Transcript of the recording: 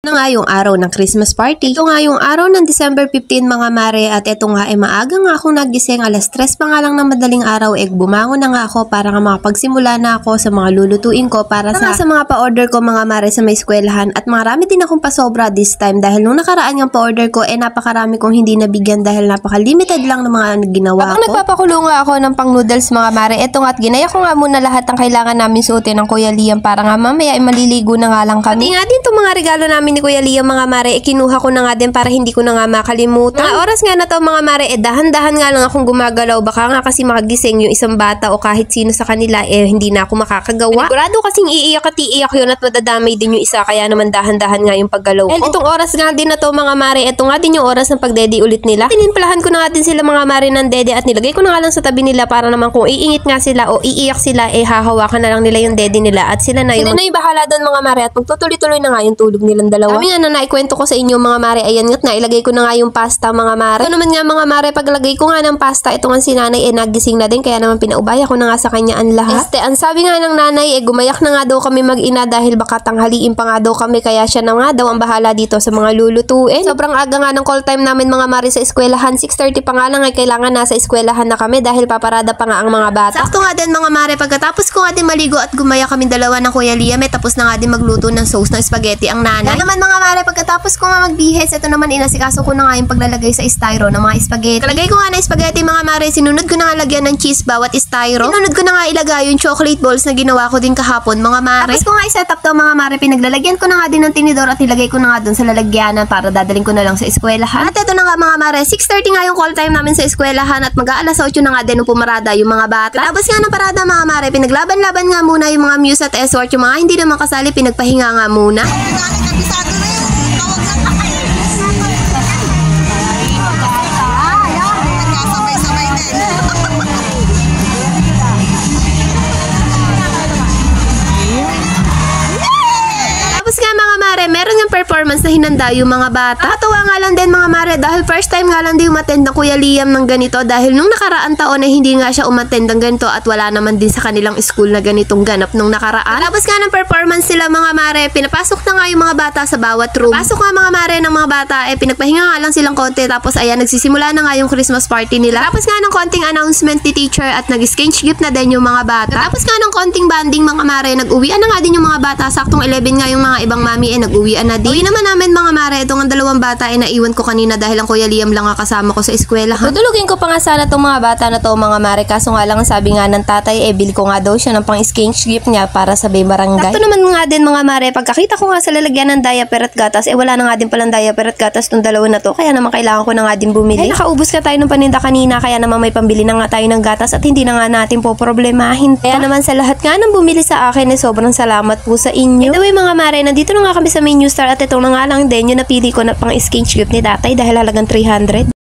na nga yung araw ng Christmas party. Ito nga yung araw ng December 15 mga mare, at ito nga maaga nga akong nagising, alas 3 pa nga lang ng madaling araw, bumangon na nga ako para nga makapagsimula na ako sa mga lulutuin ko para sa mga pa-order ko mga mare sa may eskwelahan, at marami din akong pasobra this time dahil nung nakaraan yung pa-order ko napakarami kong hindi nabigyan dahil napaka-limited lang ng mga ginawa ko. Nagpapakulo nga ako ng pang noodles mga mare, eto nga at ginaya ko nga muna lahat ng kailangan namin suotin ng Kuya Liam para nga mamaya maliligo na nga lang kami. Pati nga din itong mga regalo namin ni Kuya Liam mga mare, kinuha ko na nga din para hindi ko na nga makalimutan. Mga oras nga na to mga mare, dahan-dahan nga lang akong gumagalaw, baka nga kasi makagising yung isang bata o kahit sino sa kanila hindi na ako makakagawa. Sigurado kasing iiyak at iiyak yun at madadamay din yung isa, kaya naman dahan-dahan nga yung paggalaw ko. And itong oras nga din na to mga mare, ito nga din yung oras ng pagdedi ulit nila. Tininplahan ko na nga din sila mga mare ng dede at nilagay ko na nga lang sa tabi nila para naman kung iingit nga sila o iiyak sila hahawakan na lang nila yung dede nila at sila na yung bahala doon mga mare, at magtutuloy-tuloy na nga yung tulog nilang dalawa. Kami nga na naikwento ko sa inyo mga mare, ayan nga't nailagay ko na nga yung pasta mga mare. Ito naman nga mga mare, paglagay ko nga ng pasta, ito nga si nanay nagising na din, kaya naman pinaubaya ko na nga sa kanya ang lahat. Ang sabi nga ng nanay gumayak na nga daw kami mag-ina dahil baka tanghaliin pa nga daw kami, kaya siya na nga daw ang bahala dito sa mga lulutuin. Sobrang aga nga ng call time namin mga mare sa eskwelahan, 6:30 pa nga lang kailangan nasa eskwelahan na kami dahil paparada pa nga ang mga bata. Sakto nga din mga mare, pagkatapos ko nga din maligo at gumaya kami dalawa ng Kuya Liam, tapos na nga din magluto ng sauce ng spaghetti ang nanay. Kaya naman mga mare, pagkatapos ko nga magbihes, ito naman inasikaso ko na nga yung paglalagay sa styro ng mga spaghetti. Kalagay ko nga ng spaghetti mga mare, sinunod ko na nga lagyan ng cheese bawat styro. Sinunod ko na nga ilagay yung chocolate balls na ginawa ko din kahapon mga mare. Tapos ko nga i-set up to mga mare, pinaglalagyan ko na nga din ng tinidor at ilagay ko na nga dun sa lalagyanan para dadaling ko na lang sa eskwelahan. At ito na nga mga mare, 6:30 nga yung call time namin sa eskwelahan at mag-aalas 8 na nga din nung pumarada yung mga bata. Tapos nga ng parada mga mare, pinaglaban-laban nga muna yung mga Muse at Esort, yung mga hindi naman kasali pinagpahinga nga muna. Meron yung performance na hinanda yung mga bata. Nakatuwa nga lang din mga mare dahil first time nga lang din umattend ng Kuya Liam ng ganito dahil nung nakaraan taon hindi nga siya umattend ng ganito at wala naman din sa kanilang school na ganitong ganap nung nakaraan. Tapos nga ng performance sila mga mare, pinapasok na nga yung mga bata sa bawat room. Pasok nga mga mare ng mga bata, pinagpahinga nga lang silang konti, tapos ayan, nagsisimula na nga yung Christmas party nila. Tapos nga ng konting announcement ni teacher at nag-exchange gift na din yung mga bata. Tapos nga ng konting banding mga mare, nag-uwian na nga din yung mga bata, saktong 11 nga yung mga ibang mami nag-uwian na din. Uwi naman namin mga mare, itong ang dalawang bata naiwan ko kanina dahil ang Kuya Liam lang kasama ko sa eskwela. Tutulugin ko pa nga sana itong mga bata na to mga mare, kaso nga lang sabi nga ng tatay bil ko nga daw siya ng pang-exchange gift niya para sa Bay Barangay. Ito naman nga din mga mare, pagkakita ko nga sa lalagyan ng diaper at gatas, wala na nga din palang diaper at gatas tong dalawa na to, kaya naman kailangan ko na nga din bumili. Nakaubos ka tayo ng paninda kanina, kaya naman may pambili na nga tayo ng gatas at hindi na nga natin po problemahin. Kaya naman sa lahat nga ng bumili sa akin sobrang salamat po sa inyo. Anyway mga mare, nandito na nga kami sa Menu Star at ito na nga lang din yung napili ko na pang-exchange gift ni tatay dahil halagang 300.